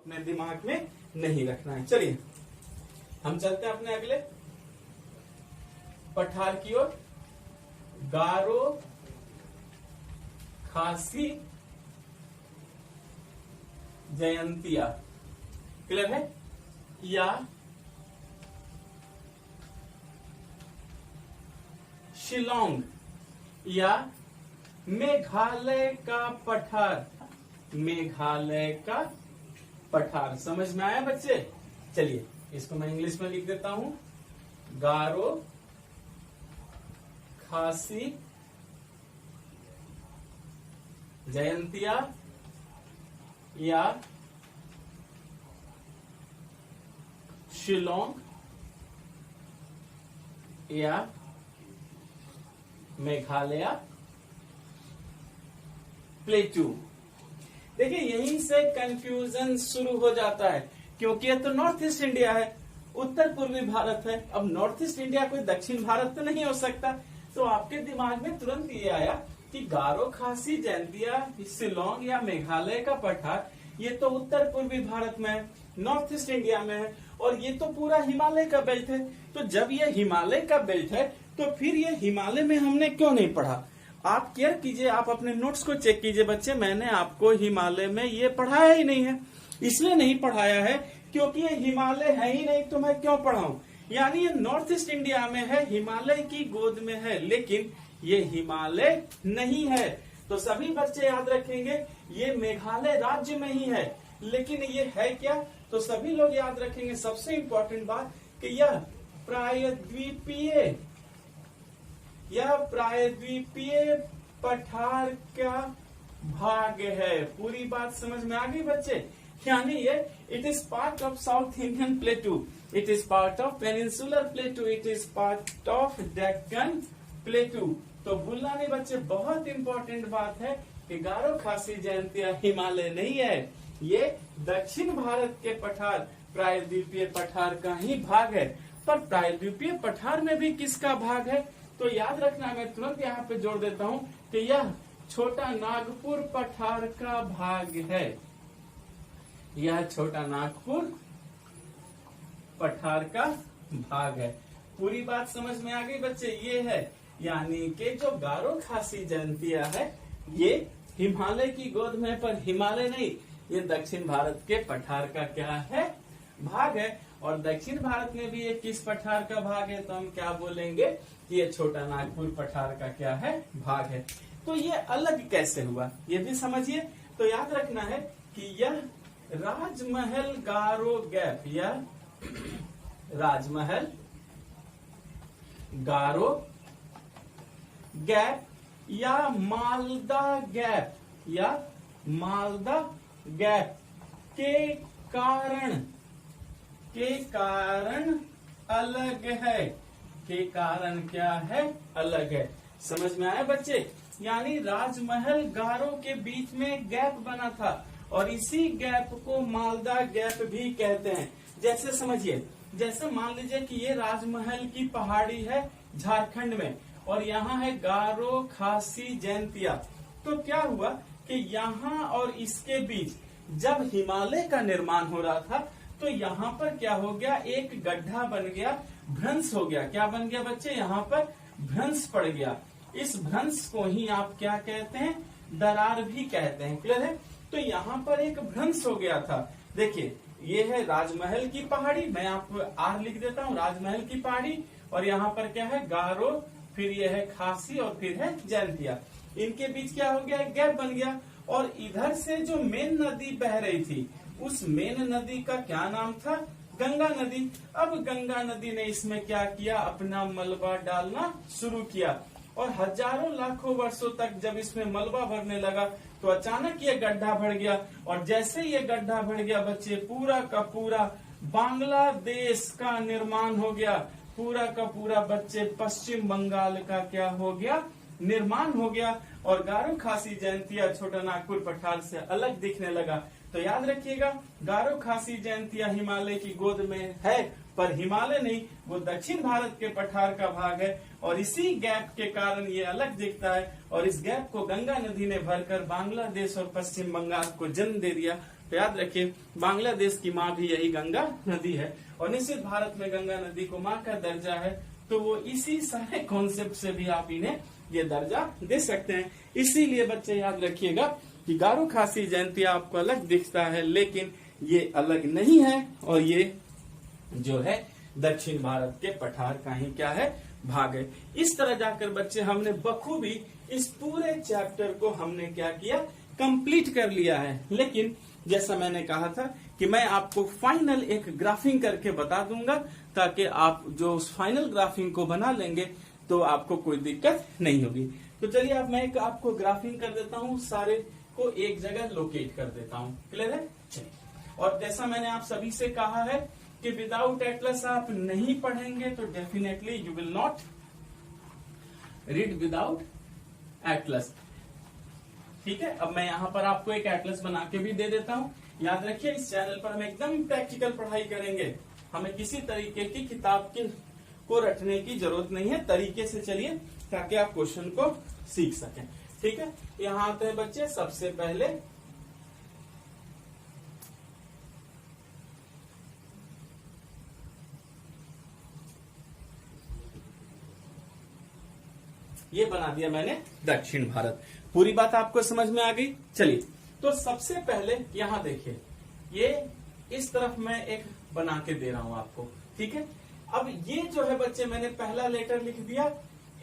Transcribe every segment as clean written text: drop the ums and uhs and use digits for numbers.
अपने दिमाग में नहीं रखना है। चलिए हम चलते हैं अपने अगले पठार की ओर। गारो, खासी, जयंतिया, क्लियर है? या शिलोंग या मेघालय का पठार, मेघालय का पठार। समझ में आया बच्चे? चलिए इसको मैं इंग्लिश में लिख देता हूं। गारो, खासी, जयंतिया या शिलोंग या मेघालय प्लेटू। देखिए यहीं से कंफ्यूजन शुरू हो जाता है, क्योंकि ये तो नॉर्थ ईस्ट इंडिया है, उत्तर पूर्वी भारत है। अब नॉर्थ ईस्ट इंडिया कोई दक्षिण भारत तो नहीं हो सकता। तो आपके दिमाग में तुरंत ये आया कि गारो, खासी, जयंतिया, शिलोंग या मेघालय का पठार ये तो उत्तर पूर्वी भारत में है, नॉर्थ ईस्ट इंडिया में है, और ये तो पूरा हिमालय का बेल्ट है। तो जब ये हिमालय का बेल्ट है तो फिर ये हिमालय में हमने क्यों नहीं पढ़ा? आप केयर कीजिए, आप अपने नोट्स को चेक कीजिए बच्चे। मैंने आपको हिमालय में ये पढ़ाया ही नहीं है। इसलिए नहीं पढ़ाया है क्योंकि ये हिमालय है ही नहीं, तो मैं क्यों पढ़ाऊं? यानी ये नॉर्थ ईस्ट इंडिया में है, हिमालय की गोद में है, लेकिन ये हिमालय नहीं है। तो सभी बच्चे याद रखेंगे ये मेघालय राज्य में ही है, लेकिन ये है क्या? तो सभी लोग याद रखेंगे सबसे इंपॉर्टेंट बात कि यह प्रायद्वीपीय पठार का भाग है। पूरी बात समझ में आ गई बच्चे? यानी ये it is part of south Indian प्लेटू, it is part of peninsular प्लेटू, it is part of Deccan प्लेटू। तो भूलना नहीं बच्चे, बहुत इंपॉर्टेंट बात है कि गारो, खासी, जयंतिया हिमालय नहीं है, ये दक्षिण भारत के पठार प्रायद्वीपीय पठार का ही भाग है। पर प्रायद्वीपीय पठार में भी किसका भाग है? तो याद रखना, मैं तुरंत यहाँ पे जोड़ देता हूँ कि यह छोटा नागपुर पठार का भाग है। यह छोटा नागपुर पठार का भाग है। पूरी बात समझ में आ गई बच्चे? ये है, यानी कि जो गारो, खासी, जयंतिया है ये हिमालय की गोद में, पर हिमालय नहीं, ये दक्षिण भारत के पठार का क्या है? भाग है। और दक्षिण भारत में भी ये किस पठार का भाग है? तो हम क्या बोलेंगे कि ये छोटा नागपुर पठार का क्या है? भाग है। तो ये अलग कैसे हुआ ये भी समझिए। तो याद रखना है कि यह राजमहल गारो गैप, यह राजमहल गारो गैप या मालदा गैप, या मालदा गैप के कारण अलग है। के कारण क्या है? अलग है। समझ में आया बच्चे? यानी राजमहल गारो के बीच में गैप बना था, और इसी गैप को मालदा गैप भी कहते हैं। जैसे समझिए, जैसे मान लीजिए कि ये राजमहल की पहाड़ी है झारखंड में, और यहाँ है गारो, खासी, जयंतिया। तो क्या हुआ कि यहाँ और इसके बीच जब हिमालय का निर्माण हो रहा था तो यहाँ पर क्या हो गया? एक गड्ढा बन गया, भ्रंश हो गया। क्या बन गया बच्चे? यहाँ पर भ्रंश पड़ गया। इस भ्रंश को ही आप क्या कहते हैं? दरार भी कहते हैं। क्लियर है? तो यहाँ पर एक भ्रंश हो गया था। देखिए ये है राजमहल की पहाड़ी, मैं आपको आर लिख देता हूँ, राजमहल की पहाड़ी, और यहाँ पर क्या है? गारो, फिर ये है खासी, और फिर है जयंतिया। इनके बीच क्या हो गया? एक गैप बन गया। और इधर से जो मेन नदी बह रही थी, उस मेन नदी का क्या नाम था? गंगा नदी। अब गंगा नदी ने इसमें क्या किया? अपना मलबा डालना शुरू किया, और हजारों लाखों वर्षों तक जब इसमें मलबा भरने लगा तो अचानक ये गड्ढा भर गया। और जैसे ये गड्ढा भर गया बच्चे, पूरा का पूरा बांग्लादेश का निर्माण हो गया। पूरा का पूरा बच्चे पश्चिम बंगाल का क्या हो गया? निर्माण हो गया। और गारो, खासी, जयंतिया छोटा नागपुर पठार से अलग दिखने लगा। तो याद रखिएगा, गारो, खासी, जयंतिया हिमालय की गोद में है, पर हिमालय नहीं, वो दक्षिण भारत के पठार का भाग है। और इसी गैप के कारण ये अलग दिखता है, और इस गैप को गंगा नदी ने भरकर बांग्लादेश और पश्चिम बंगाल को जन्म दे दिया। तो याद रखिए बांग्लादेश की माँ भी यही गंगा नदी है और निश्चित भारत में गंगा नदी को माँ का दर्जा है, तो वो इसी सारे कॉन्सेप्ट से भी आप इन्हें ये दर्जा दे सकते हैं। इसीलिए बच्चे याद रखिएगा कि गारो खासी जयंतिया आपको अलग दिखता है, लेकिन ये अलग नहीं है और ये जो है दक्षिण भारत के पठार का ही क्या है, भाग है। इस तरह जाकर बच्चे हमने बखूबी इस पूरे चैप्टर को हमने क्या किया, कंप्लीट कर लिया है। लेकिन जैसा मैंने कहा था कि मैं आपको फाइनल एक ग्राफिंग करके बता दूंगा, ताकि आप जो उस फाइनल ग्राफिंग को बना लेंगे तो आपको कोई दिक्कत नहीं होगी। तो चलिए अब मैं एक आपको ग्राफिंग कर देता हूँ, सारे को एक जगह लोकेट कर देता हूँ। क्लियर है? चलिए। और जैसा मैंने आप सभी से कहा है कि विदाउट एटलस आप नहीं पढ़ेंगे, तो definitely you will not read without Atlas. ठीक है, अब मैं यहाँ पर आपको एक एटलस बना के भी दे देता हूँ। याद रखिए इस चैनल पर हम एकदम प्रैक्टिकल पढ़ाई करेंगे, हमें किसी तरीके की किताब को रटने की जरूरत नहीं है। तरीके से चलिए ताकि आप क्वेश्चन को सीख सकें। ठीक है, यहाँ आते हैं बच्चे। सबसे पहले ये बना दिया मैंने दक्षिण भारत। पूरी बात आपको समझ में आ गई? चलिए, तो सबसे पहले यहां देखिए, ये इस तरफ मैं एक बना के दे रहा हूं आपको। ठीक है, अब ये जो है बच्चे मैंने पहला लेटर लिख दिया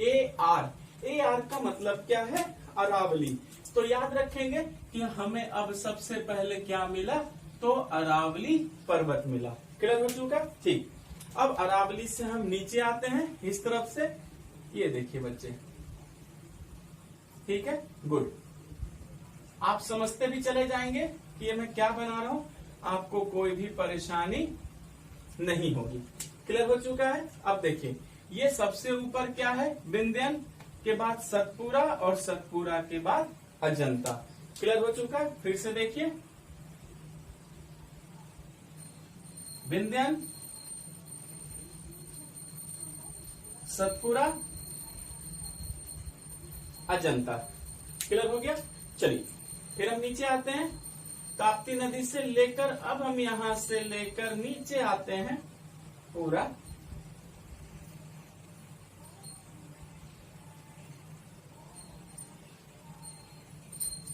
AR। AR का मतलब क्या है? अरावली। तो याद रखेंगे कि हमें अब सबसे पहले क्या मिला, तो अरावली पर्वत मिला। क्लियर हो चुका? ठीक। अब अरावली से हम नीचे आते हैं इस तरफ से, ये देखिए बच्चे। ठीक है, गुड। आप समझते भी चले जाएंगे कि ये मैं क्या बना रहा हूं, आपको कोई भी परेशानी नहीं होगी। क्लियर हो चुका है? अब देखिए, ये सबसे ऊपर क्या है, विंध्यन के बाद सतपुरा और सतपुरा के बाद अजंता। क्लियर हो चुका है? फिर से देखिए, विंध्यन, सतपुरा, अजंता। क्लियर हो गया? चलिए, फिर हम नीचे आते हैं। ताप्ती नदी से लेकर अब हम यहां से लेकर नीचे आते हैं पूरा।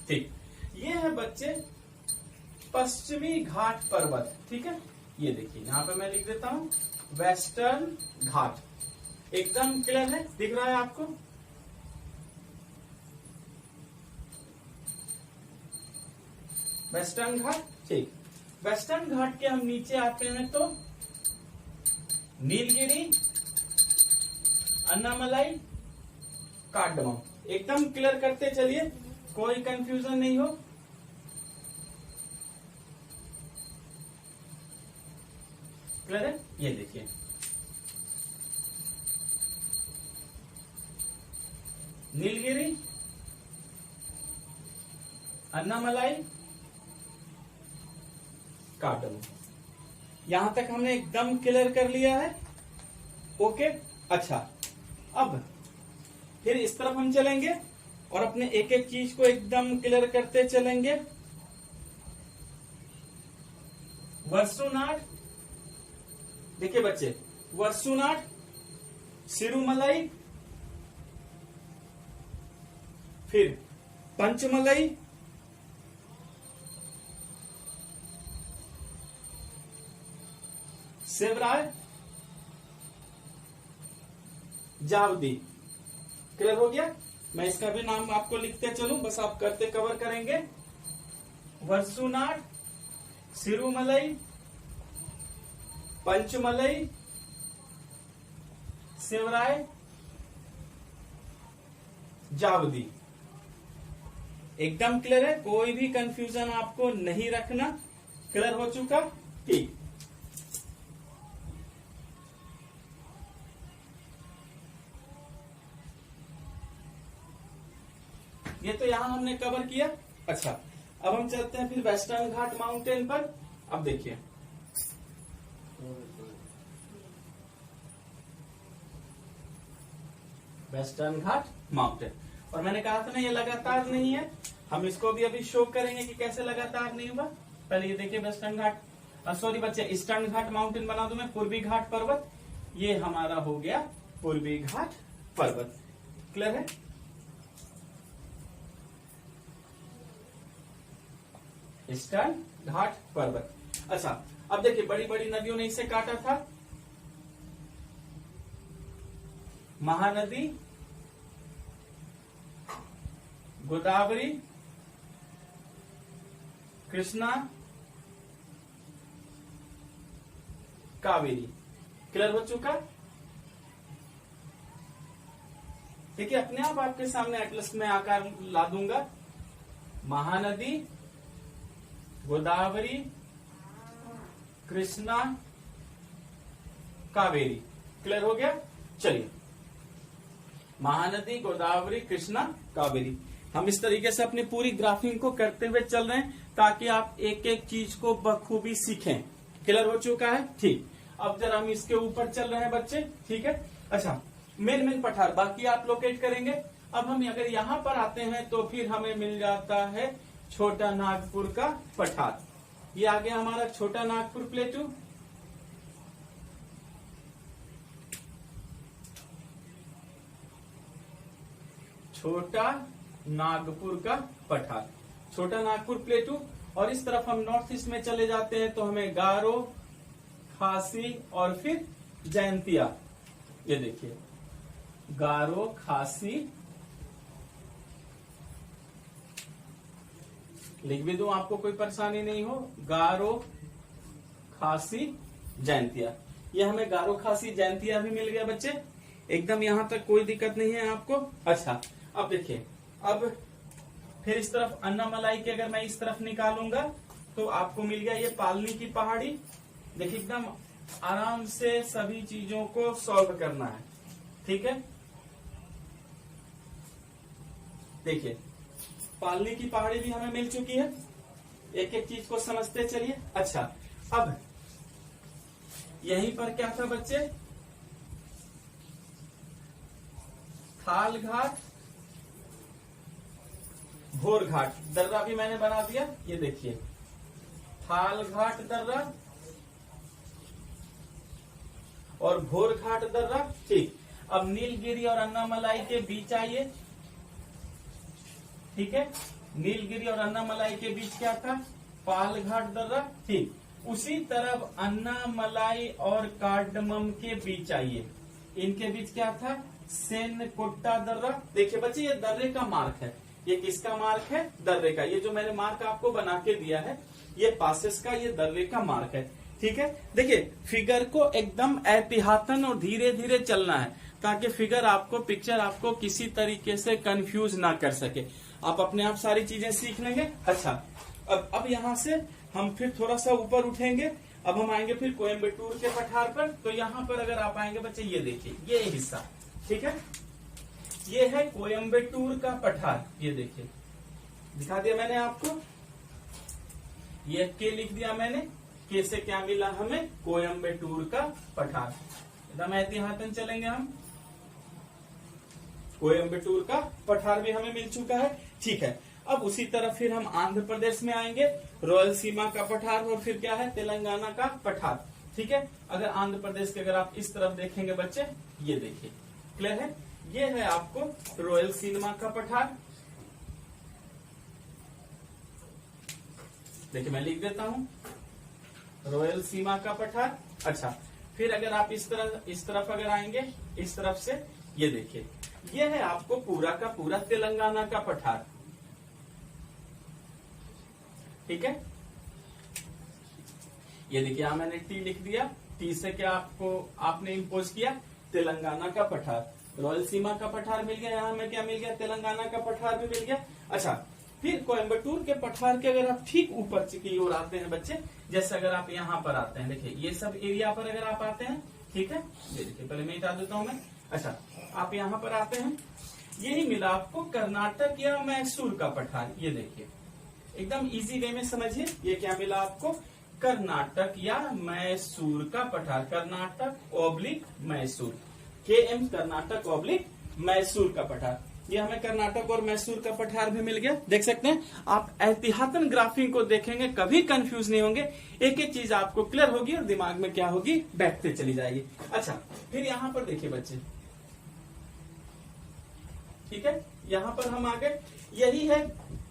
ठीक, ये है बच्चे पश्चिमी घाट पर्वत। ठीक है, ये देखिए यहां पे मैं लिख देता हूं वेस्टर्न घाट। एकदम क्लियर है? दिख रहा है आपको? वेस्टर्न घाट। ठीक, वेस्टर्न घाट के हम नीचे आते हैं तो नीलगिरी, अन्नामलाई, कार्डमम। एकदम क्लियर करते चलिए, कोई कंफ्यूजन नहीं हो। क्लियर है? ये देखिए, नीलगिरी, अन्नामलाई, कार्डमम। यहां तक हमने एकदम क्लियर कर लिया है। ओके, अच्छा। अब फिर इस तरफ हम चलेंगे और अपने एक एक चीज को एकदम क्लियर करते चलेंगे। वर्सुनाड, देखिए बच्चे, वर्सुनाड, सिरुमलाई, फिर पंचमलाई, सेवराय, जावदी। क्लियर हो गया? मैं इसका भी नाम आपको लिखते चलूं, बस आप करते कवर करेंगे। वर्सुनाड, सिरुमलाई, पंचमलाई, सेवराय, जावदी। एकदम क्लियर है? कोई भी कंफ्यूजन आपको नहीं रखना। क्लियर हो चुका? ठीक। ये तो यहां हमने कवर किया। अच्छा, अब हम चलते हैं फिर वेस्टर्न घाट माउंटेन पर। अब देखिए, वेस्टर्न घाट माउंटेन, और मैंने कहा था ना ये लगातार नहीं है। हम इसको भी अभी शो करेंगे कि कैसे लगातार नहीं हुआ। पहले ये देखिए वेस्टर्न घाट, सॉरी बच्चे ईस्टर्न घाट माउंटेन बना दूं मैं, पूर्वी घाट पर्वत, ये हमारा हो गया पूर्वी घाट पर्वत। क्लियर है? ईस्टर्न घाट पर्वत। अच्छा, अब देखिए बड़ी बड़ी नदियों ने इसे काटा था। महानदी, गोदावरी, कृष्णा, कावेरी। क्लियर हो चुका? देखिए अपने आप आपके सामने एटलस में आकार ला दूंगा। महानदी, गोदावरी, कृष्णा, कावेरी। क्लियर हो गया? चलिए, महानदी, गोदावरी, कृष्णा, कावेरी। हम इस तरीके से अपनी पूरी ग्राफिंग को करते हुए चल रहे हैं ताकि आप एक एक चीज को बखूबी सीखें। क्लियर हो चुका है? ठीक। अब जरा हम इसके ऊपर चल रहे हैं बच्चे, ठीक है? अच्छा, मेन पठार बाकी आप लोकेट करेंगे। अब हम अगर यहाँ पर आते हैं तो फिर हमें मिल जाता है छोटा नागपुर का पठार। ये आ गया हमारा छोटा नागपुर प्लेटू। छोटा नागपुर का पठार, छोटा नागपुर प्लेटू। और इस तरफ हम नॉर्थ ईस्ट में चले जाते हैं तो हमें गारो, खासी और फिर जयंतिया। ये देखिए गारो, खासी, लिख भी दूं आपको कोई परेशानी नहीं हो, गारो, खासी, जयंतिया। ये हमें गारो, खासी, जयंतिया भी मिल गया बच्चे, एकदम यहां तक कोई दिक्कत नहीं है आपको। अच्छा, अब देखिए, अब फिर इस तरफ अन्नामलाई की अगर मैं इस तरफ निकालूंगा तो आपको मिल गया ये पालनी की पहाड़ी। देखिए एकदम आराम से सभी चीजों को सॉल्व करना है, ठीक है? देखिए पालनी की पहाड़ी भी हमें मिल चुकी है, एक एक चीज को समझते चलिए। अच्छा, अब यहीं पर क्या था बच्चे? थाल घाट, भोर घाट, दर्रा भी मैंने बना दिया। ये देखिए थाल घाट दर्रा और भोर घाट दर्रा, ठीक। अब नीलगिरी और अन्नामलाई के बीच आइए, ठीक है? नीलगिरी और अन्नामलाई के बीच क्या था? पाल घाट दर्रा, ठीक। उसी तरफ अन्नामलाई और कार्डमम के बीच आइए, इनके बीच क्या था? सेनकोट्टा दर्रा। देखिए बच्चे ये दर्रे का मार्क है, ये किसका मार्क है? दर्रे का। ये जो मैंने मार्क आपको बना के दिया है ये पासेस का, ये दर्रे का मार्क है, ठीक है? देखिए फिगर को एकदम एहतियातन और धीरे धीरे चलना है ताकि फिगर आपको, पिक्चर आपको किसी तरीके से कंफ्यूज ना कर सके। आप अपने आप सारी चीजें सीख लेंगे। अच्छा, अब यहाँ से हम फिर थोड़ा सा ऊपर उठेंगे। अब हम आएंगे फिर कोयम्बटूर के पठार पर। तो यहाँ पर अगर आप आएंगे बच्चे, ये देखिए ये हिस्सा, ठीक है? ये है कोयम्बटूर का पठार। ये देखिए दिखा दिया मैंने आपको, ये के लिख दिया मैंने। के से क्या मिला हमें? कोयम्बटूर का पठार। एकदम एहतियातन चलेंगे हम। कोयम्बटूर का पठार भी हमें मिल चुका है, ठीक है? अब उसी तरफ फिर हम आंध्र प्रदेश में आएंगे, रॉयल सीमा का पठार और फिर क्या है? तेलंगाना का पठार, ठीक है? अगर आंध्र प्रदेश के अगर आप इस तरफ देखेंगे बच्चे, ये देखिए क्लियर है? ये है आपको रॉयल सीमा का पठार। देखिए मैं लिख देता हूं, रॉयल सीमा का पठार। अच्छा, फिर अगर आप इस तरफ अगर आएंगे, इस तरफ से, ये देखिए ये है आपको पूरा का पूरा तेलंगाना का पठार, ठीक है? ये देखिए यहां मैंने टी लिख दिया। टी से क्या आपने इंपोज किया? तेलंगाना का पठार। रॉयल सीमा का पठार मिल गया, यहाँ हमें क्या मिल गया? तेलंगाना का पठार भी मिल गया। अच्छा, फिर कोयम्बटूर के पठार के अगर आप ठीक ऊपर की ओर आते हैं बच्चे, जैसे अगर आप यहाँ पर आते हैं, देखिए ये सब एरिया पर अगर आप आते हैं, ठीक है? ये देखिए पहले मैं हटा देता हूं मैं। अच्छा, आप यहाँ पर आते हैं, यही मिला आपको कर्नाटक या मैसूर का पठार। ये देखिए एकदम इजी वे में समझिए, ये क्या मिला आपको? कर्नाटक या मैसूर का पठार। Karnataka oblique Mysore, KM Karnataka oblique Mysore का पठार। ये हमें कर्नाटक और मैसूर का पठार भी मिल गया। देख सकते हैं आप एहतियातन ग्राफिंग को देखेंगे, कभी कंफ्यूज नहीं होंगे, एक एक चीज आपको क्लियर होगी और दिमाग में क्या होगी, बैठते चली जाएगी। अच्छा, फिर यहाँ पर देखिए बच्चे, ठीक है, यहाँ पर हम आ गए, यही है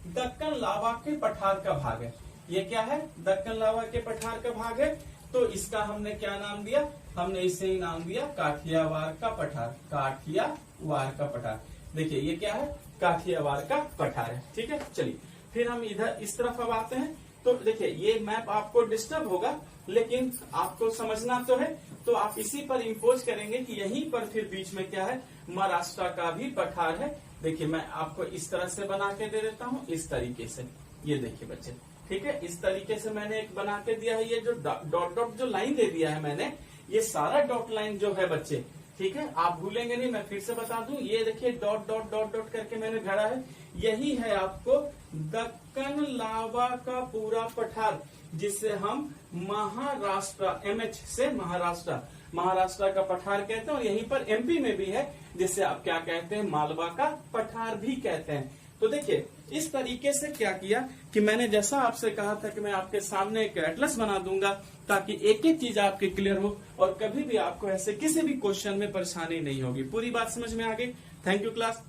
दक्कन लावा के पठार का भाग है। ये क्या है, दक्कन लावा के पठार का भाग है। तो इसका हमने क्या नाम दिया, हमने इसे ही नाम दिया काठियावाड़ का पठार, काठियावाड़ का पठार। देखिए ये क्या है, काठियावाड़ का पठार है। ठीक है, चलिए फिर हम इधर इस तरफ अब आते हैं। तो देखिए ये मैप आपको डिस्टर्ब होगा, लेकिन आपको समझना तो है, तो आप इसी पर इम्पोज करेंगे कि यहीं पर फिर बीच में क्या है, महाराष्ट्र का भी पठार है। देखिए मैं आपको इस तरह से बना के दे देता हूँ, इस तरीके से, ये देखिए बच्चे, ठीक है, इस तरीके से मैंने एक बना के दिया है। ये जो डॉट डॉट जो लाइन दे दिया है मैंने, ये सारा डॉट लाइन जो है बच्चे, ठीक है, आप भूलेंगे नहीं, मैं फिर से बता दूं, ये देखिए डॉट डॉट डॉट डॉट करके मैंने गढ़ा है, यही है आपको दक्कन लावा का पूरा पठार, जिसे हम महाराष्ट्र, MH से महाराष्ट्र का पठार कहते हैं। और यहीं पर MP में भी है, जिसे आप क्या कहते हैं, मालवा का पठार भी कहते हैं। तो देखिए इस तरीके से क्या किया कि मैंने जैसा आपसे कहा था कि मैं आपके सामने एक एटलस बना दूंगा, ताकि एक एक चीज आपकी क्लियर हो और कभी भी आपको ऐसे किसी भी क्वेश्चन में परेशानी नहीं होगी। पूरी बात समझ में आ गई? Thank you class.